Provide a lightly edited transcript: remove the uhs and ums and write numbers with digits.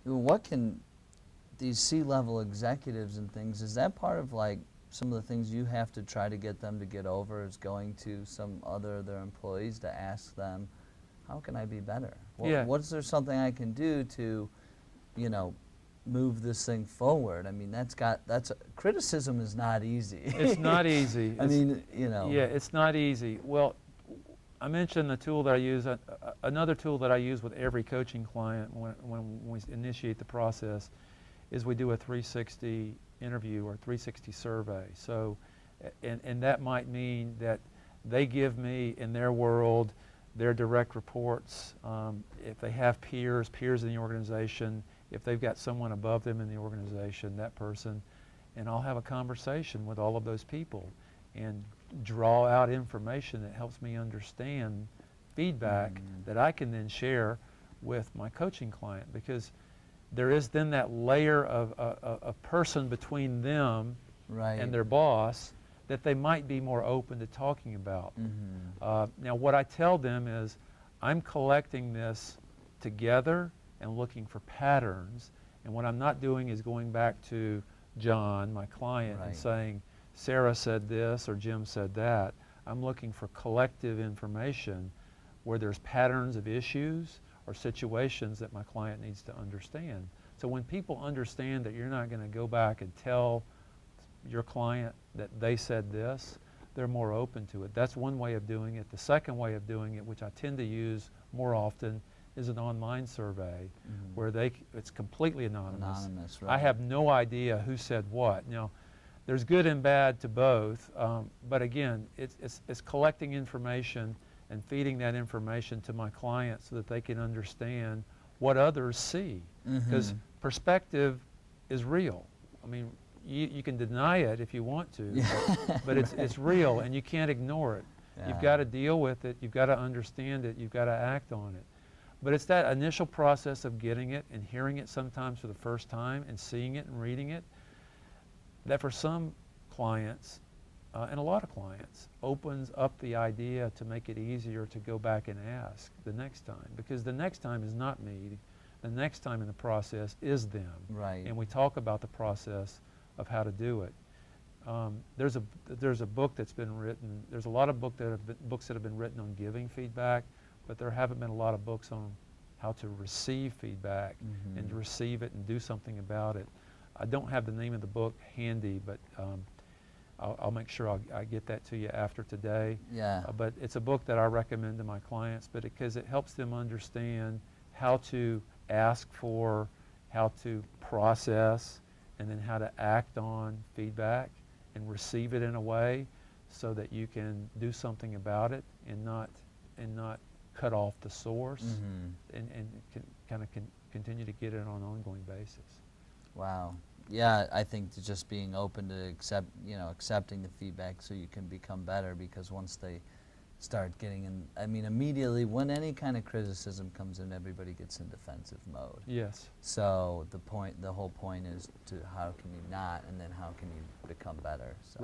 What can these C-level executives and things, is that part of like some of the things you have to try to get them to get over, is going to some other of their employees to ask them, how can I be better? Yeah. What's there something I can do to, you know, move this thing forward? I mean, criticism is not easy. It's not easy. I mean, you know. Yeah, it's not easy. Well, I mentioned the tool that I use. Another tool that I use with every coaching client when we initiate the process is we do a 360 interview or 360 survey. So, and that might mean that they give me, in their world, their direct reports, if they have peers in the organization, if they've got someone above them in the organization, that person, and I'll have a conversation with all of those people and draw out information that helps me understand feedback that I can then share with my coaching client, because there is then that layer of a person between them and their boss that they might be more open to talking about. Now, what I tell them is, I'm collecting this together and looking for patterns, and what I'm not doing is going back to John, my client, and saying, Sarah said this or Jim said that. I'm looking for collective information where there's patterns of issues or situations that my client needs to understand. So when people understand that you're not going to go back and tell your client that they said this, they're more open to it. That's one way of doing it. The second way of doing it, which I tend to use more often, is an online survey where it's completely anonymous. I have no idea who said what. Now, there's good and bad to both, but again, it's collecting information and feeding that information to my client so that they can understand what others see. Because perspective is real. I mean, you can deny it if you want to, but it's real and you can't ignore it. You've got to deal with it, you've got to understand it, you've got to act on it. But it's that initial process of getting it and hearing it sometimes for the first time and seeing it and reading it that for some clients, and a lot of clients, opens up the idea to make it easier to go back and ask the next time. Because the next time is not me. The next time in the process is them. And we talk about the process of how to do it. There's a book that's been written. There's a lot of books that have been written on giving feedback, but there haven't been a lot of books on how to receive feedback and to receive it and do something about it. I don't have the name of the book handy, but I'll make sure I get that to you after today. But it's a book that I recommend to my clients, because it helps them understand how to ask for, how to process, and then how to act on feedback and receive it in a way so that you can do something about it and not cut off the source and kind of continue to get it on an ongoing basis. Wow. Yeah, I think just being open to accepting the feedback so you can become better, because once they start getting in, I mean, immediately when any kind of criticism comes in, everybody gets in defensive mode. So the whole point is to how can you not, and then how can you become better. So.